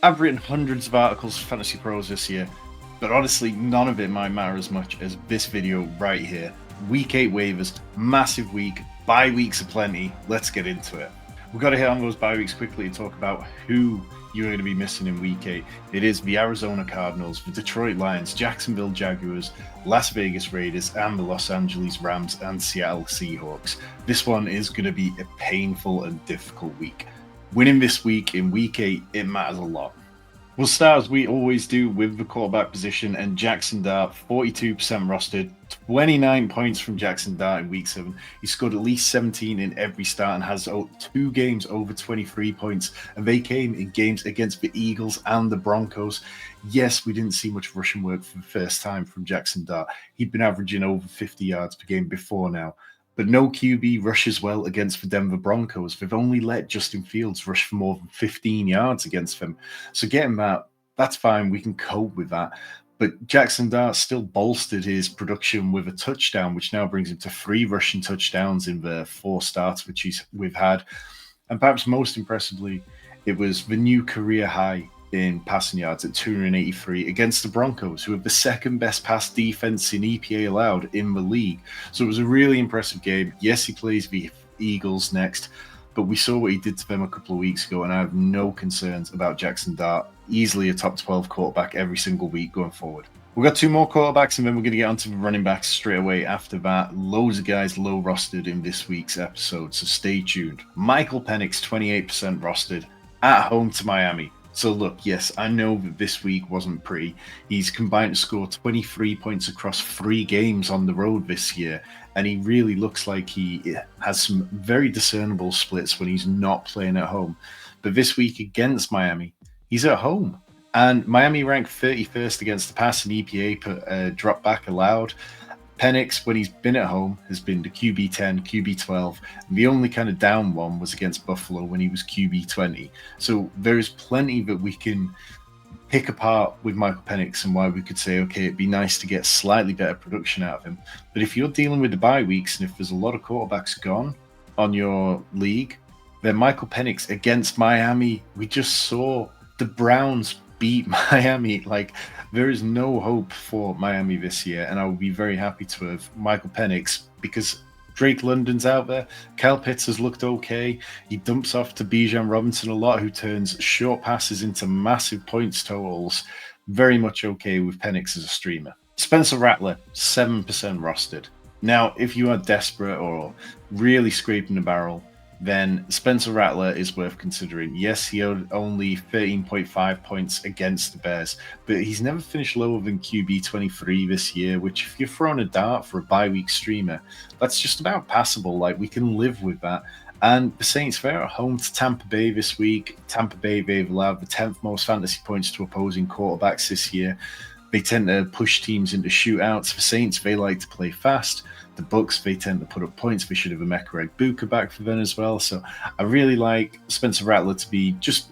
I've written hundreds of articles for Fantasy Pros this year, but honestly, none of it might matter as much as this video right here. Week 8 waivers, massive week, bye weeks aplenty. Let's get into it. We've got to hit on those bye weeks quickly to talk about who you're going to be missing in week 8. It is the Arizona Cardinals, the Detroit Lions, Jacksonville Jaguars, Las Vegas Raiders, and the Los Angeles Rams and Seattle Seahawks. This one is going to be a painful and difficult week. Winning this week in week 8, it matters a lot. We'll start as we always do with the quarterback position, and Jaxson Dart, 42% rostered, 29 points from Jaxson Dart in week 7. He scored at least 17 in every start and has 2 games over 23 points, and they came in games against the Eagles and the Broncos. Yes, we didn't see much rushing work for the first time from Jaxson Dart. He'd been averaging over 50 yards per game before now. But no QB rushes well against the Denver Broncos. They've only let Justin Fields rush for more than 15 yards against them. So getting that, that's fine. We can cope with that. But Jaxson Dart still bolstered his production with a touchdown, which now brings him to 3 rushing touchdowns in the 4 starts which we've had. And perhaps most impressively, it was the new career high in passing yards at 283 against the Broncos, who have the second best pass defense in EPA allowed in the league. So it was a really impressive game. Yes, he plays the Eagles next, but we saw what he did to them a couple of weeks ago, and I have no concerns about Jaxson Dart. Easily a top 12 quarterback every single week going forward. We've got 2 more quarterbacks, and then we're going to get onto the running backs straight away after that. Loads of guys low rostered in this week's episode, so stay tuned. Michael Penix, 28% rostered, at home to Miami. So look, yes, I know that this week wasn't pretty. He's combined to score 23 points across 3 games on the road this year, and he really looks like he has some very discernible splits when he's not playing at home. But this week against Miami, he's at home. And Miami ranked 31st against the pass in EPA per drop back allowed. Penix, when he's been at home, has been the QB 10, QB 12. And the only kind of down one was against Buffalo when he was QB 20. So there is plenty that we can pick apart with Michael Penix and why we could say, okay, it'd be nice to get slightly better production out of him. But if you're dealing with the bye weeks and if there's a lot of quarterbacks gone on your league, then Michael Penix against Miami, we just saw the Browns beat Miami. Like, there is no hope for Miami this year, and I would be very happy to have Michael Penix because Drake London's out there. Kyle Pitts has looked okay. He dumps off to Bijan Robinson a lot, who turns short passes into massive points totals. Very much okay with Penix as a streamer. Spencer Rattler, 7% rostered. Now, if you are desperate or really scraping the barrel, then Spencer Rattler is worth considering. Yes, he had only 13.5 points against the Bears, but he's never finished lower than QB 23 this year, which if you're throwing a dart for a bye-week streamer, that's just about passable. Like, we can live with that. And the Saints, they're at home to Tampa Bay this week. Tampa Bay, they've allowed the 10th most fantasy points to opposing quarterbacks this year. They tend to push teams into shootouts. For Saints, they like to play fast. The Bucks, they tend to put up points. They should have a Emeka Egbuka back for them as well. So I really like Spencer Rattler to be just,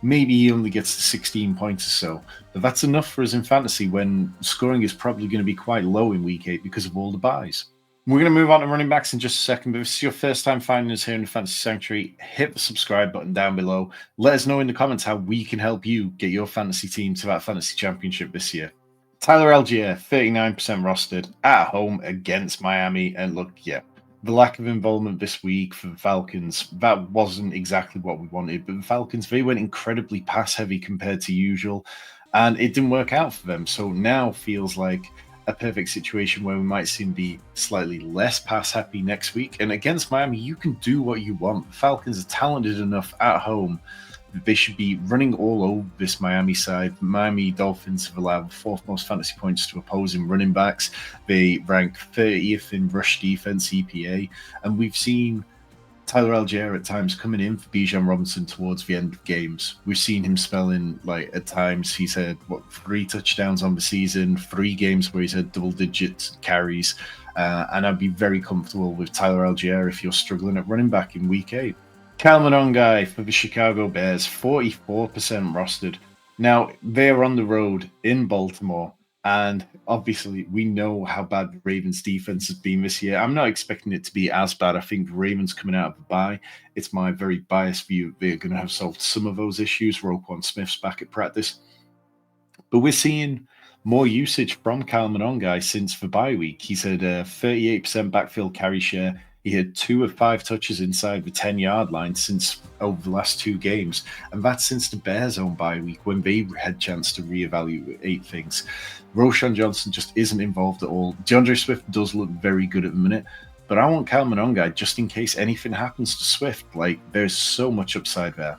maybe he only gets to 16 points or so. But that's enough for us in fantasy when scoring is probably going to be quite low in week 8 because of all the buys. We're going to move on to running backs in just a second, but if this is your first time finding us here in the Fantasy Sanctuary, hit the subscribe button down below. Let us know in the comments how we can help you get your fantasy team to that fantasy championship this year. Tyler Algier, 39% rostered, at home against Miami. And look, yeah, the lack of involvement this week for the Falcons, that wasn't exactly what we wanted. But the Falcons, they went incredibly pass-heavy compared to usual, and it didn't work out for them. So now feels like a perfect situation where we might see him be slightly less pass-happy next week. And against Miami, you can do what you want. The Falcons are talented enough at home. They should be running all over this Miami side. Miami Dolphins have allowed the 4th most fantasy points to opposing running backs. They rank 30th in rush defense EPA. And we've seen Tyler Algier at times coming in for Bijan Robinson towards the end of games. We've seen him spelling, like, at times he's had, 3 touchdowns on the season, 3 games where he's had double-digit carries. And I'd be very comfortable with Tyler Algier if you're struggling at running back in week 8. Kyle Monangi for the Chicago Bears, 44% rostered. Now, they're on the road in Baltimore. And obviously, we know how bad the Ravens defense has been this year. I'm not expecting it to be as bad. I think the Ravens coming out of the bye, it's my very biased view they're going to have solved some of those issues. Roquan Smith's back at practice. But we're seeing more usage from Kyle Monangi since the bye week. He's had a 38% backfield carry share. He had 2 of 5 touches inside the 10-yard line since over the last 2 games. And that's since the Bears' own bye week when they had a chance to reevaluate things. Roshan Johnson just isn't involved at all. DeAndre Swift does look very good at the minute. But I want Kyle Monangi just in case anything happens to Swift. Like, there's so much upside there.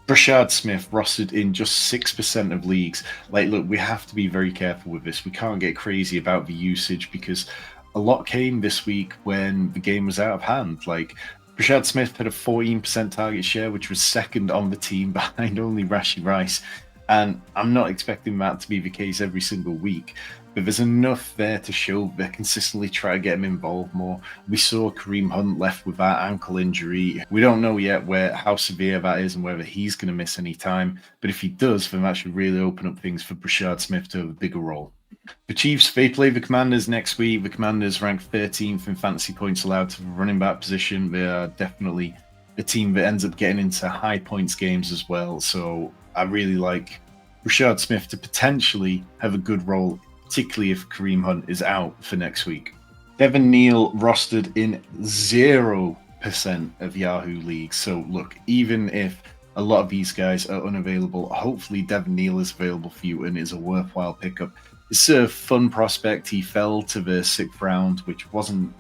Brashard Smith rostered in just 6% of leagues. Like, look, we have to be very careful with this. We can't get crazy about the usage because a lot came this week when the game was out of hand. Like, Brashard Smith had a 14% target share, which was second on the team behind only Rashee Rice. And I'm not expecting that to be the case every single week. But there's enough there to show they consistently try to get him involved more. We saw Kareem Hunt left with that ankle injury. We don't know yet how severe that is and whether he's going to miss any time. But if he does, then that should really open up things for Brashard Smith to have a bigger role. The Chiefs, they play the Commanders next week. The Commanders ranked 13th in fantasy points allowed to the running back position. They are definitely a team that ends up getting into high points games as well. So I really like Brashard Smith to potentially have a good role, particularly if Kareem Hunt is out for next week. Devin Neal rostered in 0% of Yahoo leagues. So look, even if a lot of these guys are unavailable, hopefully Devin Neal is available for you and is a worthwhile pickup. It's a fun prospect. He fell to the 6th round, which wasn't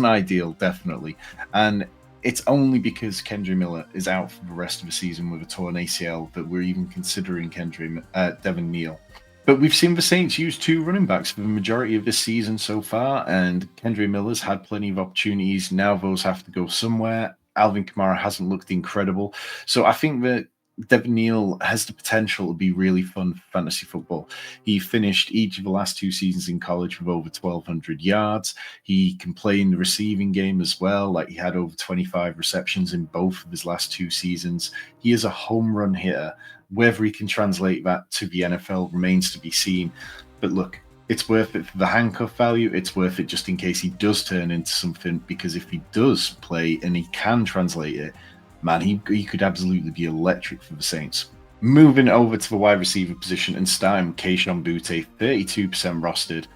ideal, definitely. And it's only because Kendre Miller is out for the rest of the season with a torn ACL that we're even considering Devin Neal. But we've seen the Saints use 2 running backs for the majority of this season so far, and Kendre Miller's had plenty of opportunities. Now those have to go somewhere. Alvin Kamara hasn't looked incredible. So I think that Devin Neal has the potential to be really fun for fantasy football. He finished each of the last 2 seasons in college with over 1,200 yards. He can play in the receiving game as well. Like, he had over 25 receptions in both of his last 2 seasons. He is a home run hitter. Whether he can translate that to the NFL remains to be seen. But look, it's worth it for the handcuff value. It's worth it just in case he does turn into something, because if he does play and he can translate it, man, he could absolutely be electric for the Saints. Moving over to the wide receiver position and starting Kayshon Boutte, 32% rostered.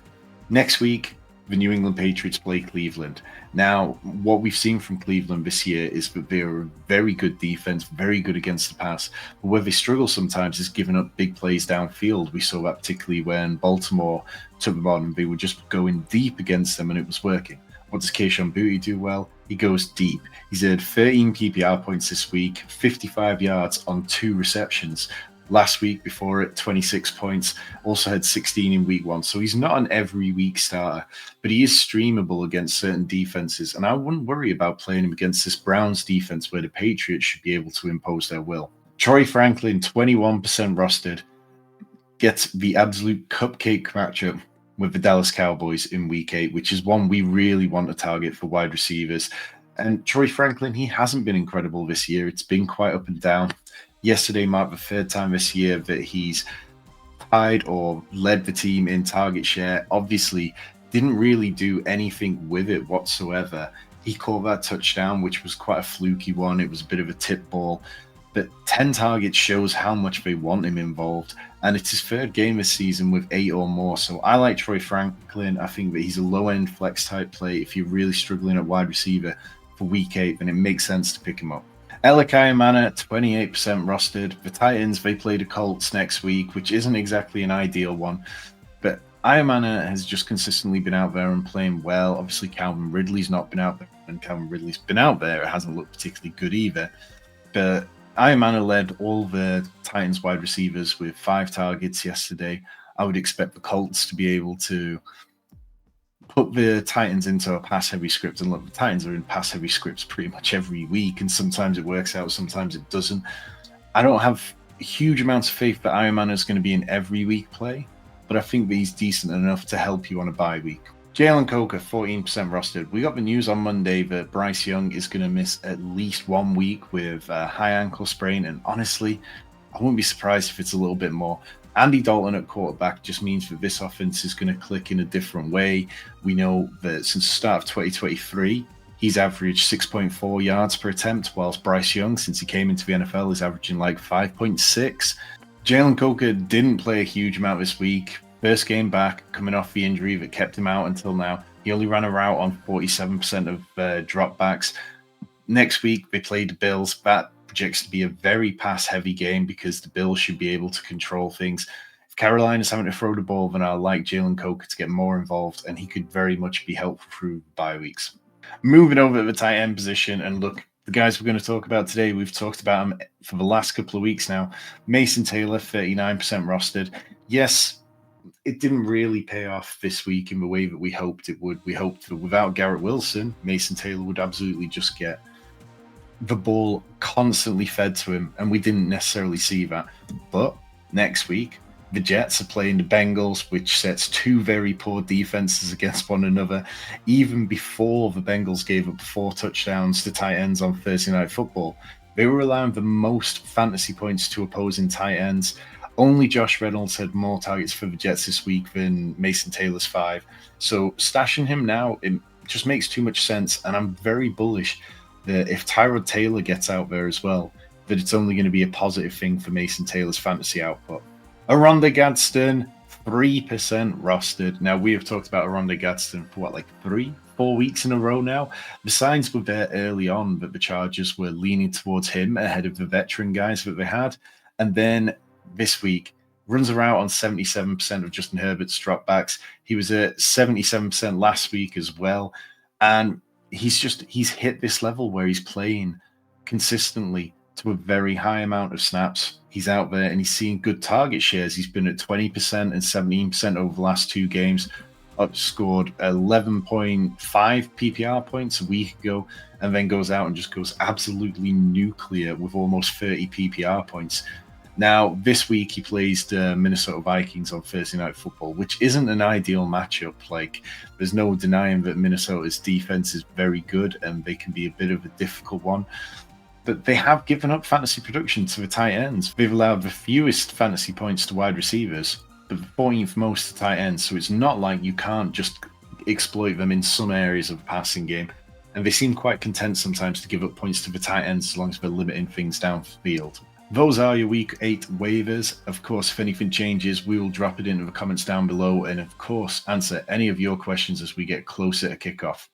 Next week, the New England Patriots play Cleveland. Now, what we've seen from Cleveland this year is that they're a very good defense, very good against the pass. But where they struggle sometimes is giving up big plays downfield. We saw that particularly when Baltimore took them on and they were just going deep against them and it was working. What does Kayshon Boutte do well? He goes deep. He's had 13 PPR points this week, 55 yards on 2 receptions. Last week before it, 26 points, also had 16 in week 1. So he's not an every week starter, but he is streamable against certain defenses. And I wouldn't worry about playing him against this Browns defense where the Patriots should be able to impose their will. Troy Franklin, 21% rostered, gets the absolute cupcake matchup with the Dallas Cowboys in week 8, which is one we really want to target for wide receivers. And Troy Franklin, he hasn't been incredible this year. It's been quite up and down. Yesterday marked the 3rd time this year that he's tied or led the team in target share. Obviously, didn't really do anything with it whatsoever. He caught that touchdown, which was quite a fluky one. It was a bit of a tip ball. But 10 targets shows how much they want him involved. And it's his 3rd game this season with 8 or more. So I like Troy Franklin. I think that he's a low-end flex type play. If you're really struggling at wide receiver for week 8, then it makes sense to pick him up. Elikai Manor, 28% rostered. The Titans, they play the Colts next week, which isn't exactly an ideal one. But Ayamana has just consistently been out there and playing well. Obviously, Calvin Ridley's not been out there, and Calvin Ridley's been out there. It hasn't looked particularly good either. But Ayamana led all the Titans wide receivers with 5 targets yesterday. I would expect the Colts to be able to put the Titans into a pass-heavy script. And look, the Titans are in pass-heavy scripts pretty much every week, and sometimes it works out, sometimes it doesn't. I don't have huge amounts of faith that Ayamana is going to be an every week play, but I think that he's decent enough to help you on a bye week. Jalen Coker, 14% rostered. We got the news on Monday that Bryce Young is going to miss at least 1 week with a high ankle sprain, and honestly, I wouldn't be surprised if it's a little bit more. Andy Dalton at quarterback just means that this offense is going to click in a different way. We know that since the start of 2023, he's averaged 6.4 yards per attempt, whilst Bryce Young, since he came into the NFL, is averaging like 5.6. Jalen Coker didn't play a huge amount this week. First game back, coming off the injury that kept him out until now. He only ran a route on 47% of dropbacks. Next week, they played the Bills. That projects to be a very pass-heavy game because the Bills should be able to control things. If Carolina's having to throw the ball, then I'll like Jalen Coker to get more involved, and he could very much be helpful through bye weeks. Moving over to the tight end position, and look, the guys we're going to talk about today, we've talked about them for the last couple of weeks now. Mason Taylor, 39% rostered. Yes, it didn't really pay off this week in the way that we hoped it would. We hoped that without Garrett Wilson, Mason Taylor would absolutely just get the ball constantly fed to him, and we didn't necessarily see that. But next week, the Jets are playing the Bengals, which sets two very poor defenses against one another. Even before the Bengals gave up 4 touchdowns to tight ends on Thursday Night Football, they were allowing the most fantasy points to opposing tight ends. Only Josh Reynolds had more targets for the Jets this week than Mason Taylor's 5. So stashing him now, it just makes too much sense. And I'm very bullish that if Tyrod Taylor gets out there as well, that it's only going to be a positive thing for Mason Taylor's fantasy output. Oronde Gadsden, 3% rostered. Now, we have talked about Oronde Gadsden for like 3-4 weeks in a row now. The signs were there early on that the Chargers were leaning towards him ahead of the veteran guys that they had. And then this week, runs around on 77% of Justin Herbert's dropbacks. He was at 77% last week as well. And he's hit this level where he's playing consistently to a very high amount of snaps. He's out there and he's seeing good target shares. He's been at 20% and 17% over the last 2 games. Scored 11.5 PPR points a week ago, and then goes out and just goes absolutely nuclear with almost 30 PPR points. Now, this week he plays the Minnesota Vikings on Thursday Night Football, which isn't an ideal matchup. Like, there's no denying that Minnesota's defense is very good and they can be a bit of a difficult one. But they have given up fantasy production to the tight ends. They've allowed the fewest fantasy points to wide receivers, but the 14th most to tight ends. So it's not like you can't just exploit them in some areas of the passing game. And they seem quite content sometimes to give up points to the tight ends as long as they're limiting things downfield. Those are your Week 8 waivers. Of course, if anything changes, we will drop it into the comments down below and, of course, answer any of your questions as we get closer to kickoff.